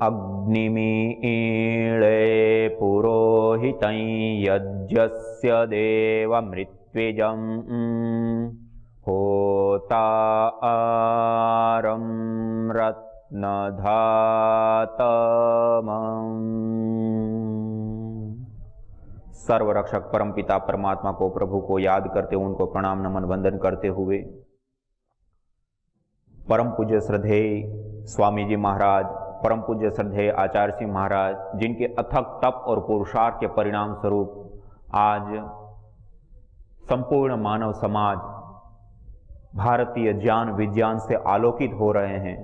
अग्निमीळे पुरोहितं यज्ञस्य देवमृत्विजं होतारं रत्नधातमम्। सर्वरक्षक परमपिता परमात्मा को, प्रभु को याद करते हुए, उनको प्रणाम नमन वंदन करते हुए, परम पूज्य श्रद्धेय स्वामी जी महाराज, परम पूज्य श्रद्धेय आचार्य सिंह महाराज, जिनके अथक तप और पुरुषार्थ के परिणाम स्वरूप आज संपूर्ण मानव समाज भारतीय ज्ञान विज्ञान से आलोकित हो रहे हैं,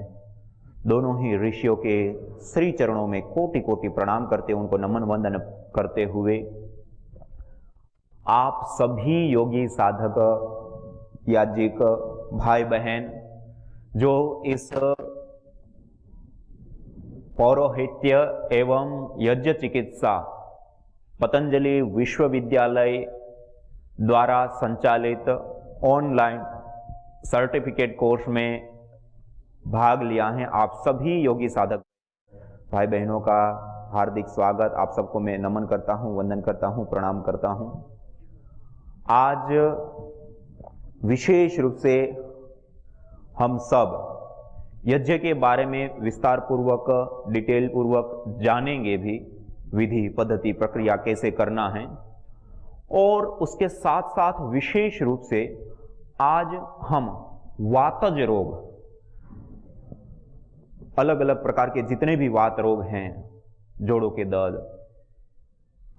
दोनों ही ऋषियों के श्री चरणों में कोटि कोटि प्रणाम करते, उनको नमन वंदन करते हुए, आप सभी योगी साधक याजिक भाई बहन जो इस पौरोहित्य एवं यज्ञ चिकित्सा पतंजलि विश्वविद्यालय द्वारा संचालित ऑनलाइन सर्टिफिकेट कोर्स में भाग लिया है, आप सभी योगी साधक भाई बहनों का हार्दिक स्वागत। आप सबको मैं नमन करता हूं, वंदन करता हूं, प्रणाम करता हूं। आज विशेष रूप से हम सब यज्ञ के बारे में विस्तार पूर्वक, डिटेल पूर्वक जानेंगे भी, विधि पद्धति प्रक्रिया कैसे करना है, और उसके साथ साथ विशेष रूप से आज हम वातज रोग, अलग अलग प्रकार के जितने भी वात रोग हैं, जोड़ों के दर्द,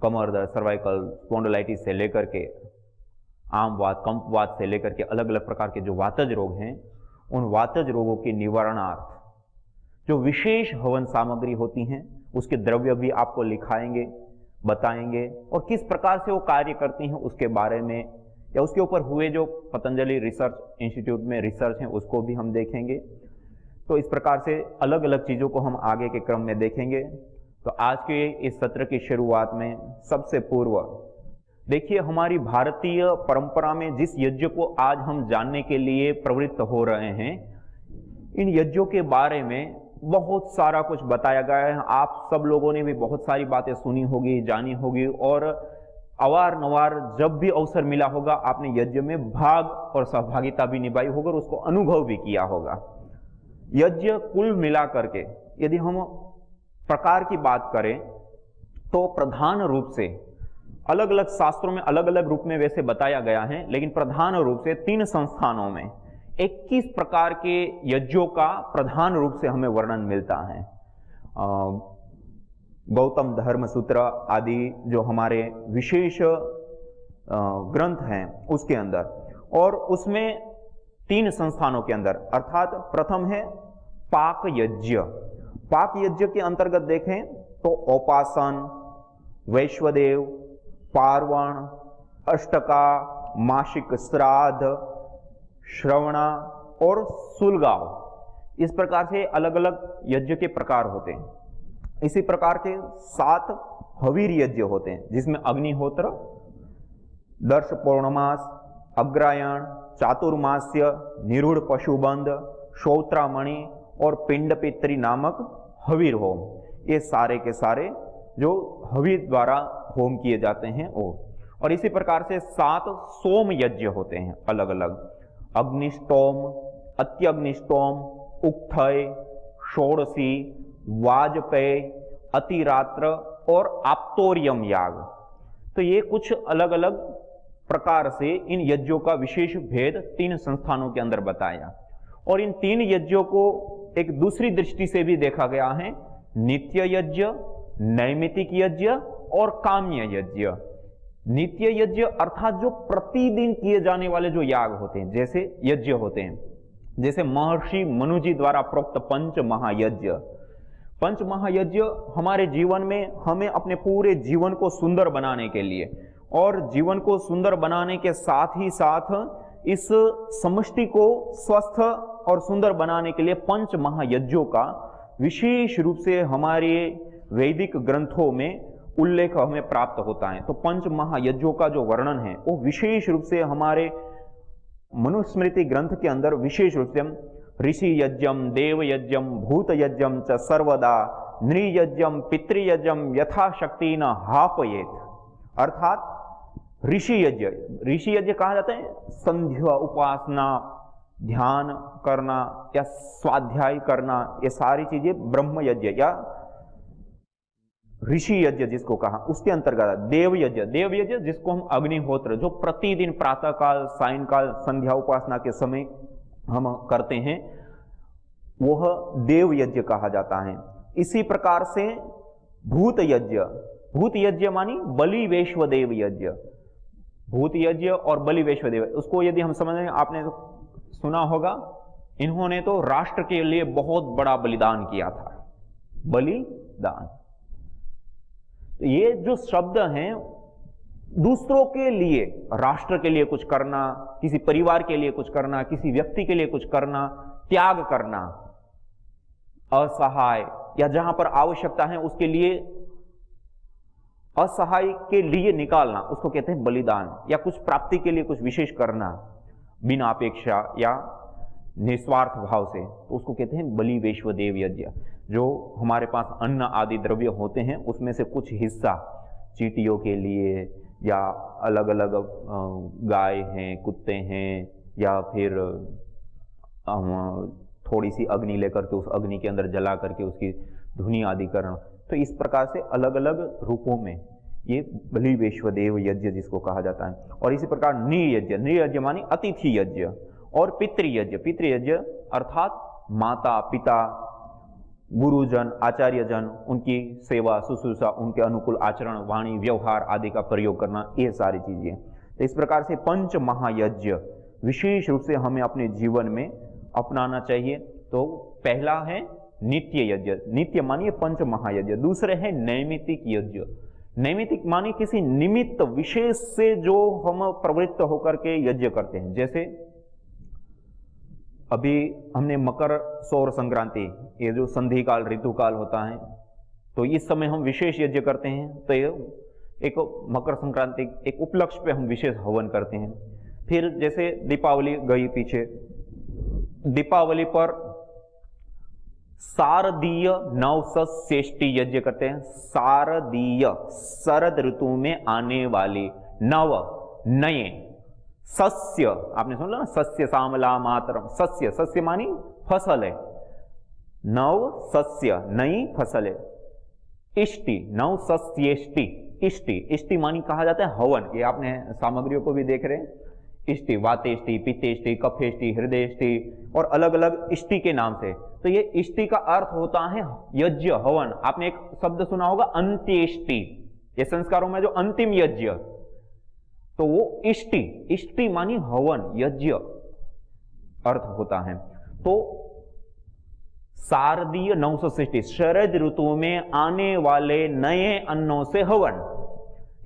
कमर दर्द, सर्वाइकल स्पॉन्डिलाइटिस से लेकर के आम वात, कंपवात से लेकर के अलग अलग प्रकार के जो वातज रोग हैं, उन वातज रोगों के निवारणार्थ जो विशेष हवन सामग्री होती हैं, उसके द्रव्य भी आपको लिखाएंगे, बताएंगे, और किस प्रकार से वो कार्य करती हैं उसके बारे में, या उसके ऊपर हुए जो पतंजलि रिसर्च इंस्टीट्यूट में रिसर्च है उसको भी हम देखेंगे। तो इस प्रकार से अलग अलग चीज़ों को हम आगे के क्रम में देखेंगे। तो आज के इस सत्र की शुरुआत में सबसे पूर्व देखिए, हमारी भारतीय परंपरा में जिस यज्ञ को आज हम जानने के लिए प्रवृत्त हो रहे हैं, इन यज्ञों के बारे में बहुत सारा कुछ बताया गया है। आप सब लोगों ने भी बहुत सारी बातें सुनी होगी, जानी होगी, और अवारनवार जब भी अवसर मिला होगा आपने यज्ञ में भाग और सहभागिता भी निभाई होगी और उसको अनुभव भी किया होगा। यज्ञ कुल मिला करके यदि हम प्रकार की बात करें तो प्रधान रूप से अलग अलग शास्त्रों में अलग अलग रूप में वैसे बताया गया है, लेकिन प्रधान रूप से 3 संस्थानों में 21 प्रकार के यज्ञों का प्रधान रूप से हमें वर्णन मिलता है। गौतम धर्म सूत्र आदि जो हमारे विशेष ग्रंथ हैं उसके अंदर, और उसमें 3 संस्थानों के अंदर, अर्थात प्रथम है पाक यज्ञ। पाक यज्ञ के अंतर्गत देखें तो औपासन, वैश्वदेव, पार्वण, अष्टका, मासिक श्राद्ध, श्रवणा और सुलगाव, इस प्रकार से अलग अलग यज्ञ के प्रकार होते हैं। इसी प्रकार के 7 हवीर यज्ञ होते हैं, जिसमें अग्निहोत्र, दर्श पौर्णमास, अग्रायण, चातुर्मास्य, निरूढ़ पशुबंध, श्रोत्रामणि और पिंड पितरी नामक हवीर होम, ये सारे के सारे जो हवीर द्वारा होम किए जाते हैं वो। और इसी प्रकार से 7 सोम यज्ञ होते हैं अलग अलग, अग्निष्टोम, अत्यग्निष्टोम, उक्थय, षोडशी, वाजपेय, अतिरात्र और आप्तोरियम याग। तो ये कुछ अलग अलग प्रकार से इन यज्ञों का विशेष भेद 3 संस्थानों के अंदर बताया। और इन 3 यज्ञों को एक दूसरी दृष्टि से भी देखा गया है, नित्य यज्ञ, नैमित्तिक यज्ञ और काम्य यज्ञ। नित्य यज्ञ अर्थात जो प्रतिदिन किए जाने वाले जो याग होते हैं, जैसे यज्ञ होते हैं, जैसे महर्षि मनु जी द्वारा प्रोक्त पंच महायज्ञ। पंच महायज्ञ हमारे जीवन में हमें अपने पूरे जीवन को सुंदर बनाने के लिए, और जीवन को सुंदर बनाने के साथ ही साथ इस समष्टि को स्वस्थ और सुंदर बनाने के लिए पंच महायज्ञों का विशेष रूप से हमारे वैदिक ग्रंथों में उल्लेख हमें प्राप्त होता है। तो पंच महायज्ञों का जो वर्णन है वो विशेष रूप से हमारे मनुस्मृति ग्रंथ के अंदर विशेष रूप से ऋषि यज्ञम, देव यज्ञम, भूत यज्ञम च सर्वदा नृयज्ञम पितृयज्ञम यथाशक्ति न हापयेत, अर्थात ऋषि यज्ञ कहा जाता है संध्या, उपासना, ध्यान करना या स्वाध्याय करना, ये सारी चीजें ब्रह्म यज्ञ या ऋषि यज्ञ जिसको कहा, उसके अंतर्गत देव यज्ञ जिसको हम अग्निहोत्र, जो प्रतिदिन प्रातः काल, सायंकाल, संध्या उपासना के समय हम करते हैं, वह देव यज्ञ कहा जाता है। इसी प्रकार से भूत यज्ञ मानी बलि वैश्वदेव यज्ञ, भूत यज्ञ और बलि वैश्वदेव, उसको यदि हम समझें, आपने सुना होगा, इन्होंने तो राष्ट्र के लिए बहुत बड़ा बलिदान किया था, बलिदान। तो ये जो शब्द हैं, दूसरों के लिए, राष्ट्र के लिए कुछ करना, किसी परिवार के लिए कुछ करना, किसी व्यक्ति के लिए कुछ करना, त्याग करना, असहाय या जहां पर आवश्यकता है उसके लिए असहाय के लिए निकालना, उसको कहते हैं बलिदान। या कुछ प्राप्ति के लिए कुछ विशेष करना बिना अपेक्षा या निस्वार्थ भाव से, तो उसको कहते हैं बलि वैश्वदेव यज्ञ। जो हमारे पास अन्न आदि द्रव्य होते हैं उसमें से कुछ हिस्सा चींटियों के लिए, या अलग अलग गाय हैं, कुत्ते हैं, या फिर थोड़ी सी अग्नि लेकर के उस अग्नि के अंदर जला करके उसकी धुनी आदि करना, तो इस प्रकार से अलग अलग रूपों में ये बलि वैश्वदेव यज्ञ जिसको कहा जाता है। और इसी प्रकार नृयज्ञ मानी अतिथि यज्ञ, और पितृयज्ञ अर्थात माता पिता, गुरुजन, आचार्यजन, उनकी सेवा शुश्रूषा, उनके अनुकूल आचरण, वाणी, व्यवहार आदि का प्रयोग करना, ये सारी चीजें। तो इस प्रकार से पंच महायज्ञ विशेष रूप से हमें अपने जीवन में अपनाना चाहिए। तो पहला है नित्य यज्ञ, नित्य मानिए पंच महायज्ञ। दूसरे है नैमित्तिक यज्ञ, नैमित्तिक मानिए किसी निमित्त विशेष से जो हम प्रवृत्त होकर के यज्ञ करते हैं। जैसे अभी हमने मकर सौर संक्रांति, ये जो संधि काल ऋतु काल होता है, तो इस समय हम विशेष यज्ञ करते हैं। तो ये एक मकर संक्रांति एक उपलक्ष्य पे हम विशेष हवन करते हैं। फिर जैसे दीपावली गई पीछे, दीपावली पर शारदीय नवसस्येष्टि यज्ञ करते हैं। शारदीय, शरद ऋतु में आने वाली, नव नए, सस्य, आपने सुना ना, सस्य श्यामला मातरम, सस्य मानी फसल है, नव सस्य नई फसल है। इष्टि, नव सस्येष्टि, इष्टि मानी कहा जाता है हवन। ये आपने सामग्रियों को भी देख रहे हैं, इष्टि, वातेष्टि, पित्तेष्टि, कफेष्टि, हृदयष्टि और अलग अलग इष्टि के नाम से। तो ये इष्टि का अर्थ होता है यज्ञ, हवन। आपने एक शब्द सुना होगा अंत्येष्टि, ये संस्कारों में जो अंतिम यज्ञ, तो वो इष्टि मानी हवन, यज्ञ अर्थ होता है। तो शारदीय नवसस्येष्टि, शरद ऋतु में आने वाले नए अन्नों से हवन।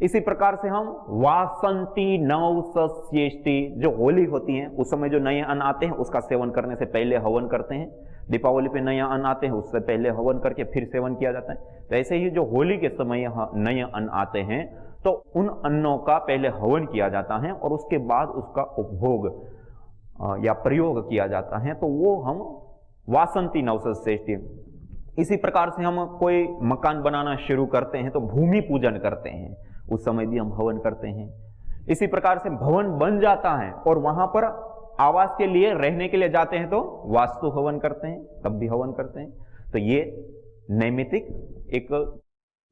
इसी प्रकार से हम वासंती नवसस्येष्टि, जो होली होती है उस समय जो नए अन्न आते हैं उसका सेवन करने से पहले हवन करते हैं। दीपावली पे नया अन्न आते हैं उससे पहले हवन करके फिर सेवन किया जाता है। तो ऐसे ही जो होली के समय नए अन्न आते हैं तो उन अन्नों का पहले हवन किया जाता है और उसके बाद उसका उपभोग या प्रयोग किया जाता है। तो वो हम वासंती नवसस्येष्टि। इसी प्रकार से हम कोई मकान बनाना शुरू करते हैं तो भूमि पूजन करते हैं, उस समय भी हम हवन करते हैं। इसी प्रकार से भवन बन जाता है और वहां पर आवास के लिए, रहने के लिए जाते हैं तो वास्तु हवन करते हैं, तब भी हवन करते हैं। तो ये नैमित्तिक, एक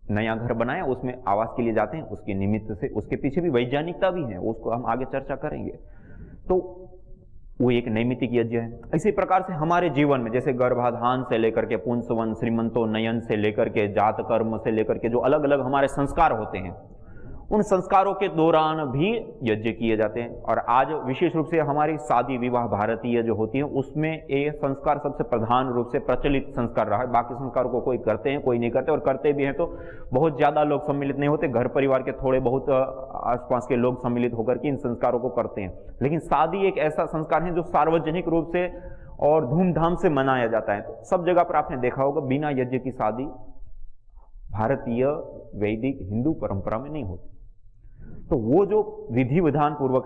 नया घर बनाया उसमें आवास के लिए जाते हैं, उसके निमित्त से, उसके पीछे भी वैज्ञानिकता भी है, उसको हम आगे चर्चा करेंगे। तो वो एक नैमित्तिक यज्ञ है। इसी प्रकार से हमारे जीवन में जैसे गर्भाधान से लेकर के पुंसवन, श्रीमंतो नयन से लेकर के जात कर्म से लेकर के जो अलग अलग हमारे संस्कार होते हैं, उन संस्कारों के दौरान भी यज्ञ किए जाते हैं। और आज विशेष रूप से हमारी शादी विवाह भारतीय जो होती है उसमें ये संस्कार सबसे प्रधान रूप से प्रचलित संस्कार रहा है। बाकी संस्कारों को कोई करते हैं, कोई नहीं करते, और करते भी हैं तो बहुत ज्यादा लोग सम्मिलित नहीं होते, घर परिवार के थोड़े बहुत आसपास के लोग सम्मिलित होकर के इन संस्कारों को करते हैं। लेकिन शादी एक ऐसा संस्कार है जो सार्वजनिक रूप से और धूमधाम से मनाया जाता है। तो सब जगह पर आपने देखा होगा बिना यज्ञ की शादी भारतीय वैदिक हिंदू परंपरा में नहीं होती। तो वो जो विधि विधान पूर्वक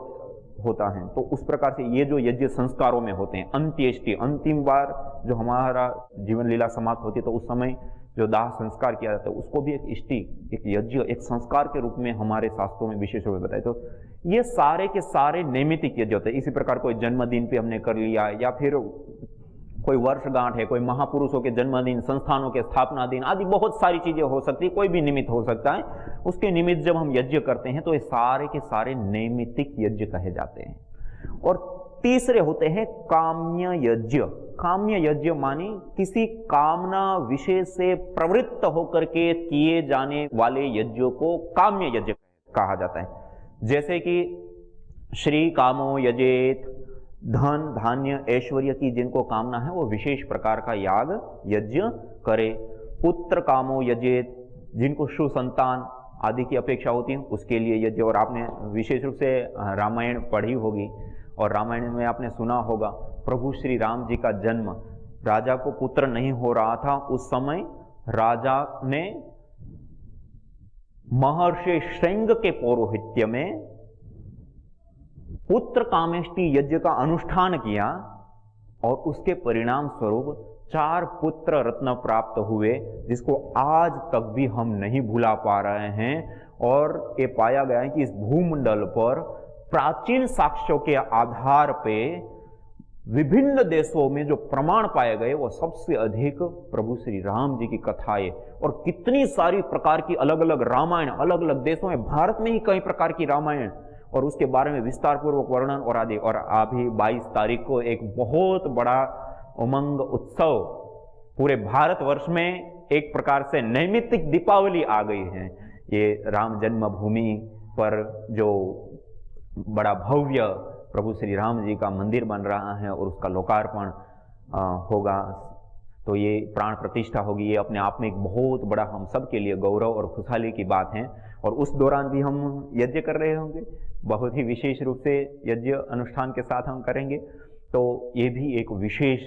होता है। तो उस प्रकार से ये जो यज्ञ संस्कारों में होते हैं, अंत्येष्टि, अंतिम बार जो हमारा जीवन लीला समाप्त होती है तो उस समय जो दाह संस्कार किया जाता है उसको भी एक इष्टि, एक यज्ञ, एक संस्कार के रूप में हमारे शास्त्रों में विशेष रूप में बताए। तो ये सारे के सारे नैमित्तिक यज्ञ होते हैं। इसी प्रकार कोई जन्मदिन पे हमने कर लिया, या फिर कोई वर्षगांठ है, कोई महापुरुषों के जन्मदिन, संस्थानों के स्थापना दिन आदि बहुत सारी चीजें हो सकती है, कोई भी निमित्त हो सकता है। उसके निमित्त जब हम यज्ञ करते हैं तो ये सारे के सारे नैमित्तिक यज्ञ कहे जाते हैं। और तीसरे होते हैं काम्य यज्ञ। काम्य यज्ञ मानी किसी कामना विशेष से प्रवृत्त होकर के किए जाने वाले यज्ञों को काम्य यज्ञ कहा जाता है। जैसे कि श्री कामो यजेत, धन धान्य ऐश्वर्य की जिनको कामना है वो विशेष प्रकार का याग यज्ञ करे। पुत्र कामो यजेत, जिनको सुसंतान आदि की अपेक्षा होती है उसके लिए यज्ञ। और आपने विशेष रूप से रामायण पढ़ी होगी और रामायण में आपने सुना होगा प्रभु श्री राम जी का जन्म, राजा को पुत्र नहीं हो रहा था, उस समय राजा ने महर्षि श्रृंग के पौरोहित्य में पुत्र कामेष्टि यज्ञ का अनुष्ठान किया और उसके परिणाम स्वरूप 4 पुत्र रत्न प्राप्त हुए, जिसको आज तक भी हम नहीं भुला पा रहे हैं। और ये पाया गया है कि इस भूमंडल पर प्राचीन साक्ष्यों के आधार पे विभिन्न देशों में जो प्रमाण पाए गए वो सबसे अधिक प्रभु श्री राम जी की कथाएं, और कितनी सारी प्रकार की अलग अलग रामायण अलग अलग देशों में, भारत में ही कई प्रकार की रामायण और उसके बारे में विस्तार पूर्वक वर्णन और आदि। और अभी 22 तारीख को एक बहुत बड़ा उमंग उत्सव पूरे भारतवर्ष में एक प्रकार से नैमित्तिक दीपावली आ गई है। ये राम जन्मभूमि पर जो बड़ा भव्य प्रभु श्री राम जी का मंदिर बन रहा है और उसका लोकार्पण होगा, तो ये प्राण प्रतिष्ठा होगी। ये अपने आप में एक बहुत बड़ा हम सब के लिए गौरव और खुशहाली की बात है। और उस दौरान भी हम यज्ञ कर रहे होंगे, बहुत ही विशेष रूप से यज्ञ अनुष्ठान के साथ हम करेंगे। तो ये भी एक विशेष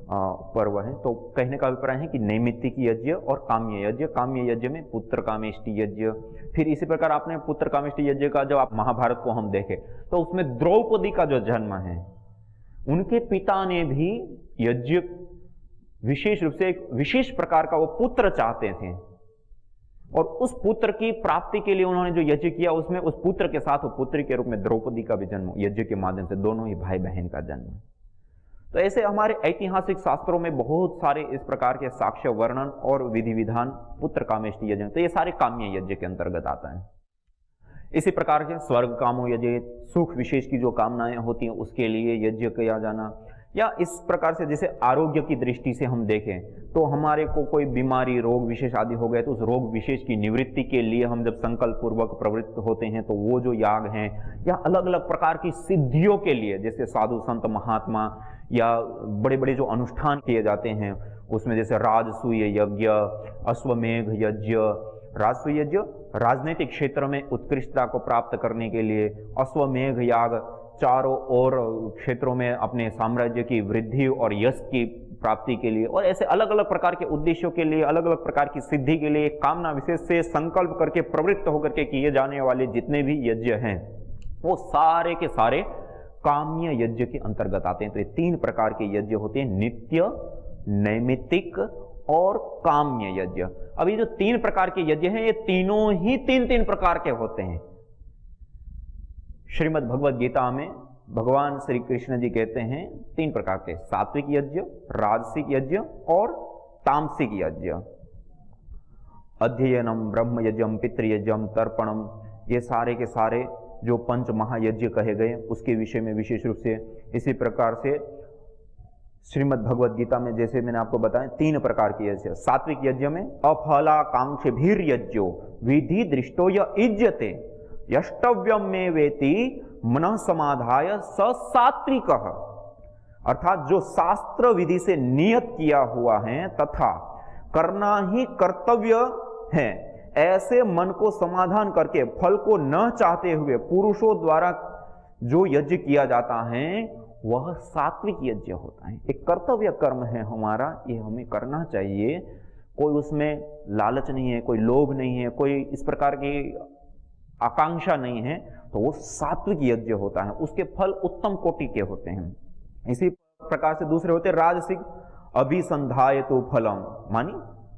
पर्व है। तो कहने का अभिप्राय है कि नैमित्तिक यज्ञ और काम्य यज्ञ। काम्य यज्ञ में पुत्र कामेष्टि यज्ञ। फिर इसी प्रकार आपने पुत्र कामेष्टि यज्ञ का जब आप महाभारत को हम देखें तो उसमें द्रौपदी का जो जन्म है, उनके पिता ने भी यज्ञ विशेष रूप से एक विशेष प्रकार का वो पुत्र चाहते थे, और उस पुत्र की प्राप्ति के लिए उन्होंने जो यज्ञ किया उसमें उस पुत्र के साथ वो पुत्री के रूप में द्रौपदी का भी जन्म यज्ञ के माध्यम से, दोनों ही भाई बहन का जन्म। तो ऐसे हमारे ऐतिहासिक शास्त्रों में बहुत सारे इस प्रकार के साक्ष्य वर्णन और विधि विधान पुत्र कामेष्टि यज्ञ, तो ये सारे काम्य यज्ञ के अंतर्गत आता है। इसी प्रकार के स्वर्ग कामो यज्ञ, सुख विशेष की जो कामनाएं होती हैं उसके लिए यज्ञ किया जाना। या इस प्रकार से जैसे आरोग्य की दृष्टि से हम देखें तो हमारे को कोई बीमारी रोग विशेष आदि हो गए तो उस रोग विशेष की निवृत्ति के लिए हम जब संकल्प पूर्वक प्रवृत्त होते हैं तो वो जो याग हैं, या अलग अलग प्रकार की सिद्धियों के लिए जैसे साधु संत महात्मा या बड़े बड़े जो अनुष्ठान किए जाते हैं उसमें जैसे राजसूय यज्ञ, अश्वमेघ यज्ञ। राजसूय यज्ञ राजनीतिक क्षेत्र में उत्कृष्टता को प्राप्त करने के लिए, अश्वमेघ याग चारों ओर क्षेत्रों में अपने साम्राज्य की वृद्धि और यश की प्राप्ति के लिए, और ऐसे अलग अलग प्रकार के उद्देश्यों के लिए, अलग अलग प्रकार की सिद्धि के लिए कामना विशेष से संकल्प करके प्रवृत्त होकर के किए जाने वाले जितने भी यज्ञ हैं वो सारे के सारे काम्य यज्ञ के अंतर्गत आते हैं। तो ये 3 प्रकार के यज्ञ होते हैं, नित्य, नैमित्तिक और काम्य यज्ञ। अब ये जो 3 प्रकार के यज्ञ हैं ये तीनों ही 3-3 प्रकार के होते हैं। श्रीमद् भगवद गीता में भगवान श्री कृष्ण जी कहते हैं 3 प्रकार के, सात्विक यज्ञ, राजसिक यज्ञ और तामसिक यज्ञ। अध्ययनम, ब्रह्म यज्ञम, पितृयज्ञम, तर्पणम, ये सारे के सारे जो 5 महायज्ञ कहे गए उसके विषय में विशेष रूप से इसी प्रकार से श्रीमद् भगवद गीता में जैसे मैंने आपको बताया 3 प्रकार के यज्ञ। सात्विक यज्ञ में अफलाकांक्षीभिर यज्ञो विधि दृष्टो युज्यते यष्टव्यम में वेति मनः समाधाय स सात्विक, अर्थात जो शास्त्र विधि से नियत किया हुआ है तथा करना ही कर्तव्य है ऐसे मन को समाधान करके फल को न चाहते हुए पुरुषों द्वारा जो यज्ञ किया जाता है वह सात्विक यज्ञ होता है। एक कर्तव्य कर्म है हमारा, ये हमें करना चाहिए, कोई उसमें लालच नहीं है, कोई लोभ नहीं है, कोई इस प्रकार की आकांक्षा नहीं है, तो वो सात्विक यज्ञ होता है, उसके फल उत्तम कोटि के होते हैं। इसी प्रकार से दूसरे होते हैं राजसिक अभिसंधायतु फलम, मानी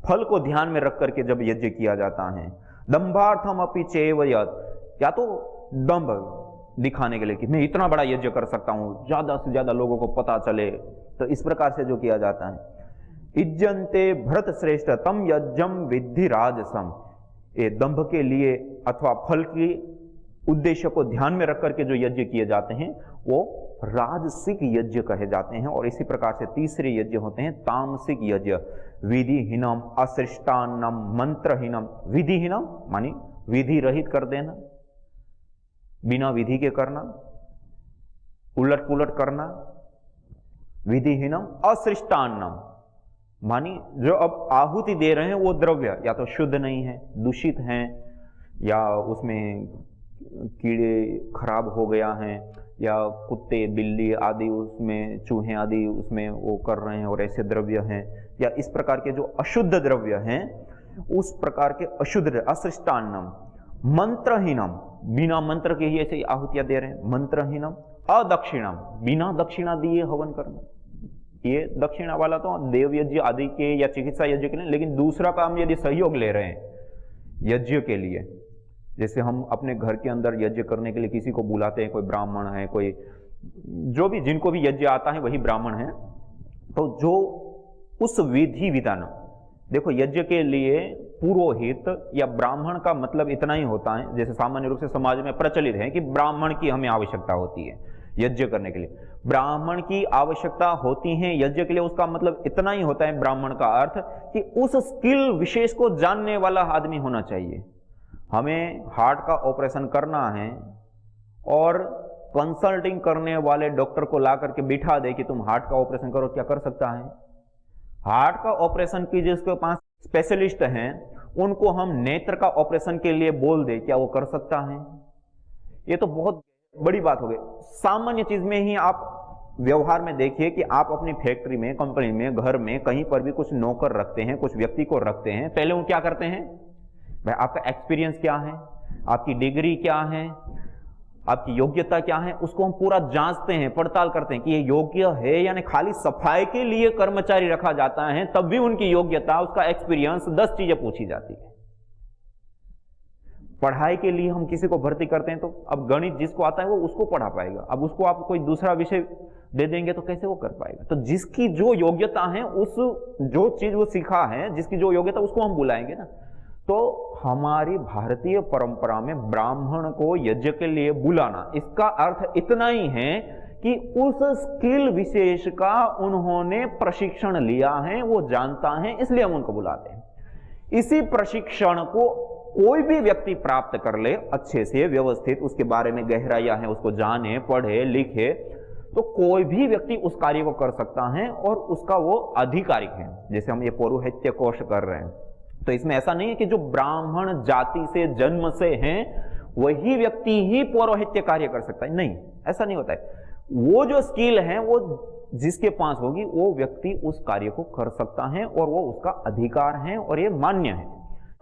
फल को ध्यान में रख करके जब यज्ञ किया जाता है। दंभार्थम अपि चैव यत्, या तो दंभ दिखाने के लिए कि मैं इतना बड़ा यज्ञ कर सकता हूं, ज्यादा से ज्यादा लोगों को पता चले, तो इस प्रकार से जो किया जाता है। इज्जन्ते भरत श्रेष्ठ तम यज्ञम विद्धि राजसम, ये दंभ के लिए अथवा फल की उद्देश्य को ध्यान में रख करके जो यज्ञ किए जाते हैं वो राजसिक यज्ञ कहे जाते हैं। और इसी प्रकार से तीसरे यज्ञ होते हैं तामसिक यज्ञ, विधिहीनम असृष्टान्नम मंत्रहीनम। विधिहीनम मानी विधि रहित कर देना, बिना विधि के करना, उलट पुलट करना। विधिहीनम असृष्टान्नम मानी जो अब आहुति दे रहे हैं वो द्रव्य या तो शुद्ध नहीं है, दूषित हैं, या उसमें कीड़े खराब हो गया हैं, या कुत्ते बिल्ली आदि उसमें चूहे आदि उसमें वो कर रहे हैं और ऐसे द्रव्य हैं, या इस प्रकार के जो अशुद्ध द्रव्य हैं उस प्रकार के अशुद्ध असृष्टान्नम। मंत्रहीनम, बिना मंत्र के ही ऐसे आहुतियां दे रहे हैं। मंत्रहीनम अदक्षिणम, बिना दक्षिणा दिए हवन करना। ये दक्षिणा वाला तो देव यज्ञ आदि के या चिकित्सा यज्ञ के लिए, लेकिन दूसरा काम यदि सहयोग ले रहे हैं यज्ञ के लिए, जैसे हम अपने घर के अंदर यज्ञ करने के लिए किसी को बुलाते हैं, कोई ब्राह्मण है, कोई जो भी जिनको भी यज्ञ आता है वही ब्राह्मण है, तो जो उस विधि विधान, देखो यज्ञ के लिए पुरोहित या ब्राह्मण का मतलब इतना ही होता है, जैसे सामान्य रूप से समाज में प्रचलित है कि ब्राह्मण की हमें आवश्यकता होती है यज्ञ करने के लिए, ब्राह्मण की आवश्यकता होती है यज्ञ के लिए। उसका मतलब इतना ही होता है ब्राह्मण का अर्थ कि उस स्किल विशेष को जानने वाला आदमी होना चाहिए। हमें हार्ट का ऑपरेशन करना है और कंसल्टिंग करने वाले डॉक्टर को ला करके बिठा दे कि तुम हार्ट का ऑपरेशन करो, क्या कर सकता है? हार्ट का ऑपरेशन की जिसके पास स्पेशलिस्ट हैं उनको हम नेत्र का ऑपरेशन के लिए बोल दे, क्या वो कर सकता है? ये तो बहुत बड़ी बात हो गई। सामान्य चीज में ही आप व्यवहार में देखिए कि आप अपनी फैक्ट्री में, कंपनी में, घर में, कहीं पर भी कुछ नौकर रखते हैं, कुछ व्यक्ति को रखते हैं, पहले वो क्या करते हैं? भाई आपका एक्सपीरियंस क्या है, आपकी डिग्री क्या है, आपकी योग्यता क्या है, उसको हम पूरा जांचते हैं, पड़ताल करते हैं कि ये योग्य है या नहीं। खाली सफाई के लिए कर्मचारी रखा जाता है तब भी उनकी योग्यता, उसका एक्सपीरियंस, 10 चीजें पूछी जाती है। पढ़ाई के लिए हम किसी को भर्ती करते हैं तो अब गणित जिसको आता है वो उसको पढ़ा पाएगा, अब उसको आप कोई दूसरा विषय दे देंगे तो कैसे वो कर पाएगा? तो जिसकी जो योग्यता है, उस जो चीज वो सीखा है, जिसकी जो योग्यता, उसको हम बुलाएंगे ना। तो हमारी भारतीय परंपरा में ब्राह्मण को यज्ञ के लिए बुलाना, इसका अर्थ इतना ही है कि उस स्किल विशेष का उन्होंने प्रशिक्षण लिया है, वो जानता है, इसलिए हम उनको बुलाते हैं। इसी प्रशिक्षण को कोई भी व्यक्ति प्राप्त कर ले अच्छे से व्यवस्थित, उसके बारे में गहराइयां है, उसको जाने, पढ़े, लिखे, तो कोई भी व्यक्ति उस कार्य को कर सकता है और उसका वो अधिकारिक है। जैसे हम ये पौरोहित्य कोर्स कर रहे हैं, तो इसमें ऐसा नहीं है कि जो ब्राह्मण जाति से जन्म से हैं वही व्यक्ति ही पौरोहित्य कार्य कर सकता है, नहीं, ऐसा नहीं होता है। वो जो स्किल है वो जिसके पास होगी वो व्यक्ति उस कार्य को कर सकता है और वो उसका अधिकार है और ये मान्य है।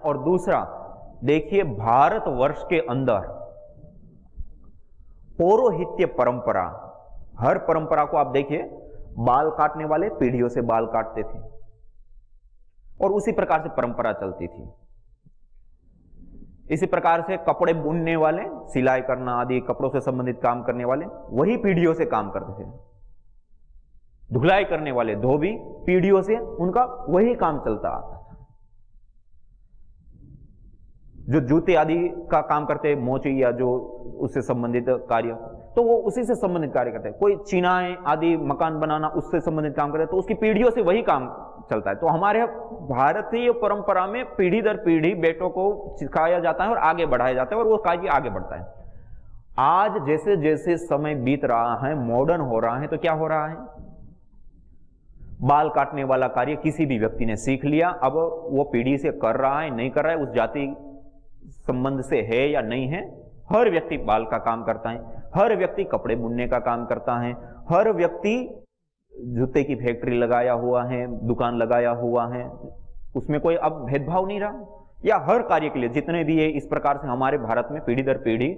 और दूसरा देखिए, भारतवर्ष के अंदर पौरोहित्य परंपरा, हर परंपरा को आप देखिए, बाल काटने वाले पीढ़ियों से बाल काटते थे और उसी प्रकार से परंपरा चलती थी। इसी प्रकार से कपड़े बुनने वाले, सिलाई करना आदि कपड़ों से संबंधित काम करने वाले वही पीढ़ियों से काम करते थे। धुलाई करने वाले धोबी, पीढ़ियों से उनका वही काम चलता आता था। जो जूते आदि का काम करते, मोची या जो उससे संबंधित कार्य, तो वो उसी से संबंधित कार्य करते हैं। कोई चिनाई आदि मकान बनाना, उससे संबंधित काम करते, तो उसकी पीढ़ियों से वही काम चलता है। तो हमारे भारतीय परंपरा में पीढ़ी दर पीढ़ी बेटों को सिखाया जाता है और आगे बढ़ाया जाता है और वो कार्य आगे बढ़ता है। आज जैसे जैसे समय बीत रहा है, मॉडर्न हो रहा है, तो क्या हो रहा है? बाल काटने वाला कार्य किसी भी व्यक्ति ने सीख लिया, अब वो पीढ़ी से कर रहा है, नहीं कर रहा है, उस जाति संबंध से है या नहीं है, हर व्यक्ति बाल का काम करता है, हर व्यक्ति कपड़े बुनने का काम करता है, हर व्यक्ति जूते की फैक्ट्री लगाया हुआ है, दुकान लगाया हुआ है, उसमें कोई अब भेदभाव नहीं रहा। या हर कार्य के लिए जितने भी ये इस प्रकार से हमारे भारत में पीढ़ी दर पीढ़ी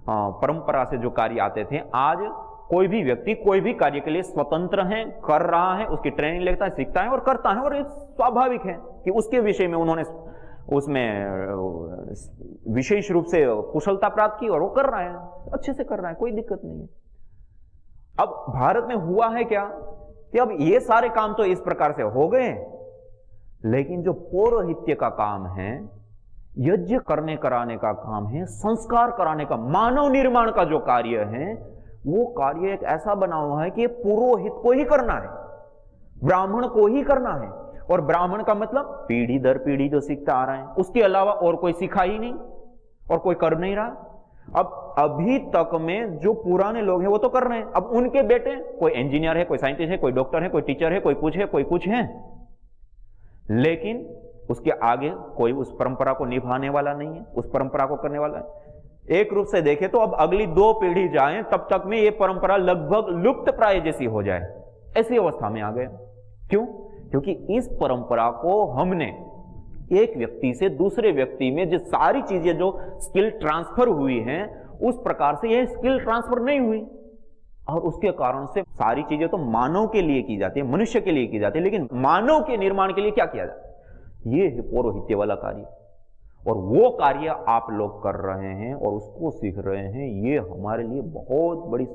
परंपरा से जो कार्य आते थे, आज कोई भी व्यक्ति कोई भी कार्य के लिए स्वतंत्र है, कर रहा है, उसकी ट्रेनिंग लेता है, सीखता है और करता है, और ये स्वाभाविक है कि उसके विषय में उन्होंने उसमें विशेष रूप से कुशलता प्राप्त की और वो कर रहा है, अच्छे से कर रहा है, कोई दिक्कत नहीं है। अब भारत में हुआ है क्या कि अब ये सारे काम तो इस प्रकार से हो गए, लेकिन जो पौरोहित्य का काम है, यज्ञ करने कराने का काम है, संस्कार कराने का, मानव निर्माण का जो कार्य है, वो कार्य एक ऐसा बना हुआ है कि पुरोहित को ही करना है, ब्राह्मण को ही करना है। और ब्राह्मण का मतलब पीढ़ी दर पीढ़ी जो सीखता आ रहा है, उसके अलावा और कोई सिखा ही नहीं और कोई कर नहीं रहा। अब अभी तक में जो पुराने लोग हैं वो तो कर रहे हैं, अब उनके बेटे, कोई इंजीनियर है, कोई साइंटिस्ट है, कोई डॉक्टर है, कोई टीचर है, कोई कुछ है, लेकिन उसके आगे कोई उस परंपरा को निभाने वाला नहीं है, उस परंपरा को करने वाला है। एक रूप से देखें तो अब अगली 2 पीढ़ी जाएं तब तक में ये परंपरा लगभग लुप्त प्राय जैसी हो जाए, ऐसी अवस्था में आ गए। क्यों? क्योंकि इस परंपरा को हमने एक व्यक्ति से दूसरे व्यक्ति में जो सारी चीजें जो स्किल ट्रांसफर हुई हैं, उस प्रकार से यह स्किल ट्रांसफर नहीं हुई, और उसके कारण से सारी चीजें तो मानव के लिए की जाती है, मनुष्य के लिए की जाती है, लेकिन मानव के निर्माण के लिए क्या किया जाता है? ये है पौरोहित्य वाला कार्य, और वो कार्य आप लोग कर रहे हैं और उसको सीख रहे हैं। ये हमारे लिए बहुत बड़ी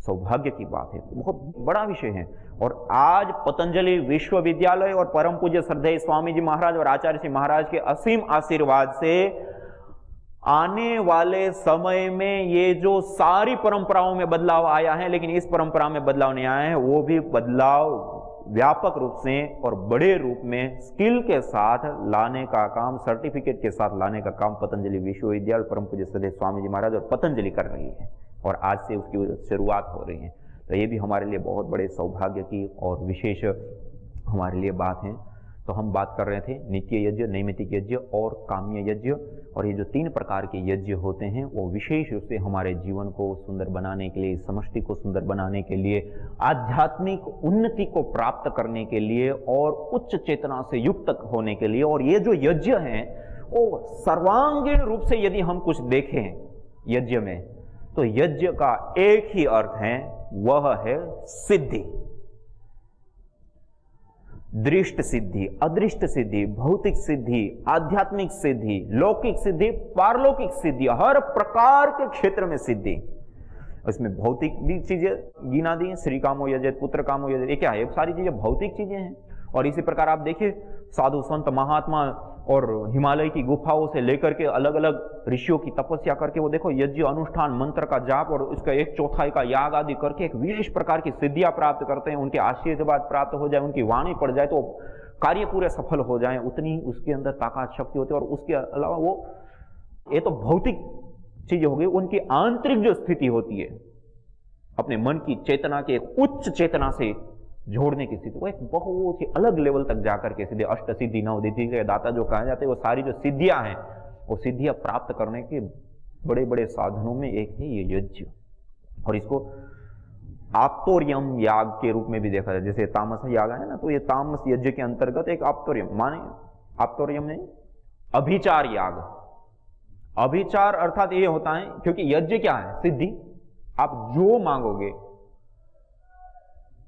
सौभाग्य की बात है, बहुत बड़ा विषय है। और आज पतंजलि विश्वविद्यालय और परम पूज्य श्रद्धेय स्वामी जी महाराज और आचार्य श्री महाराज के असीम आशीर्वाद से आने वाले समय में ये जो सारी परंपराओं में बदलाव आया है, लेकिन इस परंपरा में बदलाव नहीं आया है, वो भी बदलाव व्यापक रूप से और बड़े रूप में स्किल के साथ लाने का काम, सर्टिफिकेट के साथ लाने का काम पतंजलि विश्वविद्यालय परम पूज्य श्रद्धेय स्वामी जी महाराज और पतंजलि कर रही है, और आज से उसकी शुरुआत हो रही है। तो ये भी हमारे लिए बहुत बड़े सौभाग्य की और विशेष हमारे लिए बात है। तो हम बात कर रहे थे नित्य यज्ञ, नैमित्तिक यज्ञ और काम्य यज्ञ, और ये जो 3 प्रकार के यज्ञ होते हैं वो विशेष रूप से हमारे जीवन को सुंदर बनाने के लिए, समष्टि को सुंदर बनाने के लिए, आध्यात्मिक उन्नति को प्राप्त करने के लिए और उच्च चेतना से युक्त होने के लिए। और ये जो यज्ञ हैं वो सर्वांगीण रूप से यदि हम कुछ देखें यज्ञ में, तो यज्ञ का एक ही अर्थ है, वह है सिद्धि। दृष्ट सिद्धि, अदृष्ट सिद्धि, भौतिक सिद्धि, आध्यात्मिक सिद्धि, लौकिक सिद्धि, पारलौकिक सिद्धि, हर प्रकार के क्षेत्र में सिद्धि। इसमें भौतिक भी चीजें गिना दी, श्री कामो यजेत, पुत्र कामो यजेत, ये क्या है? सारी चीजें भौतिक चीजें हैं। और इसी प्रकार आप देखिए साधु संत महात्मा और हिमालय की गुफाओं से लेकर के अलग अलग ऋषियों की तपस्या करके वो देखो यज्ञ अनुष्ठान, मंत्र का जाप और इसका 1/4 का याग आदि करके एक विशेष प्रकार की सिद्धियां प्राप्त करते हैं। उनके आशीर्वाद प्राप्त हो जाए, उनकी वाणी पड़ जाए तो कार्य पूरे सफल हो जाए, उतनी उसके अंदर ताकत शक्ति होती है। और उसके अलावा वो, ये तो भौतिक चीजें हो गई, उनकी आंतरिक जो स्थिति होती है अपने मन की चेतना के एक उच्च चेतना से जोड़ने की स्थिति, वो एक बहुत ही अलग लेवल तक जाकर के सीधे अष्ट सिद्धि नव सिद्धि के दाता जो कहा जाते हैं, वो सारी जो सिद्धियां हैं वो सिद्धियां प्राप्त करने के बड़े बड़े साधनों में एक है ये यज्ञ। और इसको आप्तोर्यम याग के रूप में भी देखा जाए, जैसे तामस याग है ना, तो ये तामस यज्ञ के अंतर्गत एक आप्तोर्यम, माने आप्तोर्यम में अभिचार याग। अभिचार अर्थात ये होता है, क्योंकि यज्ञ क्या है? सिद्धि। आप जो मांगोगे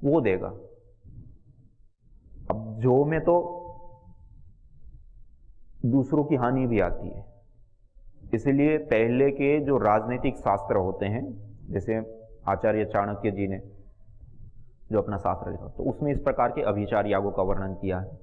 वो देगा। अब जो में तो दूसरों की हानि भी आती है, इसलिए पहले के जो राजनीतिक शास्त्र होते हैं, जैसे आचार्य चाणक्य जी ने जो अपना शास्त्र लिखा, तो उसमें इस प्रकार के अभिचार यागों का वर्णन किया है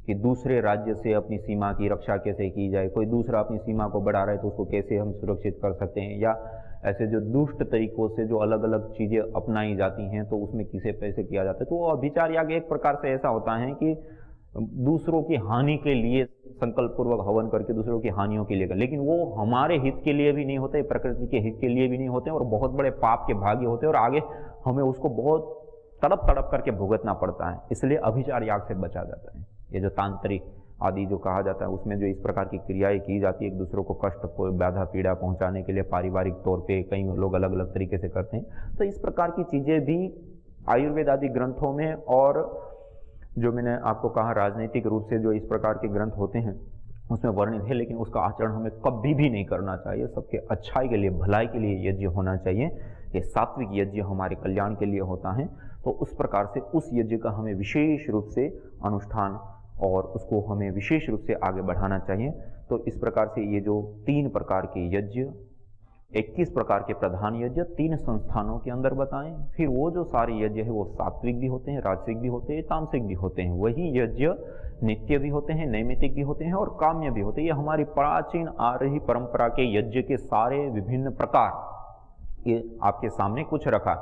कि दूसरे राज्य से अपनी सीमा की रक्षा कैसे की जाए, कोई दूसरा अपनी सीमा को बढ़ा रहा है तो उसको कैसे हम सुरक्षित कर सकते हैं, या ऐसे जो दुष्ट तरीकों से जो अलग अलग चीजें अपनाई जाती हैं तो उसमें किसे पैसे किया जाता है। तो वो अभिचार याग एक प्रकार से ऐसा होता है कि दूसरों की हानि के लिए संकल्प पूर्वक हवन करके दूसरों की हानियों के लिए, लेकिन वो हमारे हित के लिए भी नहीं होते, प्रकृति के हित के लिए भी नहीं होते, और बहुत बड़े पाप के भागी होते हैं, और आगे हमें उसको बहुत तड़प तड़प करके भुगतना पड़ता है। इसलिए अभिचार याग से बचा जाता है। ये जो तांत्रिक आदि जो कहा जाता है, उसमें जो इस प्रकार की क्रियाएं की जाती है, एक दूसरों को कष्ट को बाधा पीड़ा पहुंचाने के लिए पारिवारिक तौर पे कई लोग अलग अलग तरीके से करते हैं। तो इस प्रकार की चीजें भी आयुर्वेद आदि ग्रंथों में, और जो मैंने आपको कहा राजनीतिक रूप से जो इस प्रकार के ग्रंथ होते हैं उसमें वर्णित है, लेकिन उसका आचरण हमें कभी भी नहीं करना चाहिए। सबके अच्छाई के लिए, भलाई के लिए यज्ञ होना चाहिए। ये सात्विक यज्ञ हमारे कल्याण के लिए होता है। तो उस प्रकार से उस यज्ञ का हमें विशेष रूप से अनुष्ठान और उसको हमें विशेष रूप से आगे बढ़ाना चाहिए। तो इस प्रकार से ये जो 3 प्रकार के यज्ञ, 21 प्रकार के प्रधान यज्ञ 3 संस्थानों के अंदर बताएं। फिर वो जो सारे यज्ञ है वो सात्विक भी होते हैं, राजसिक भी होते हैं, तामसिक भी होते हैं। वही यज्ञ नित्य भी होते हैं, नैमित्तिक भी होते हैं और काम्य भी होते हैं। ये हमारी प्राचीन आ रही परंपरा के यज्ञ के सारे विभिन्न प्रकार ये आपके सामने कुछ रखा।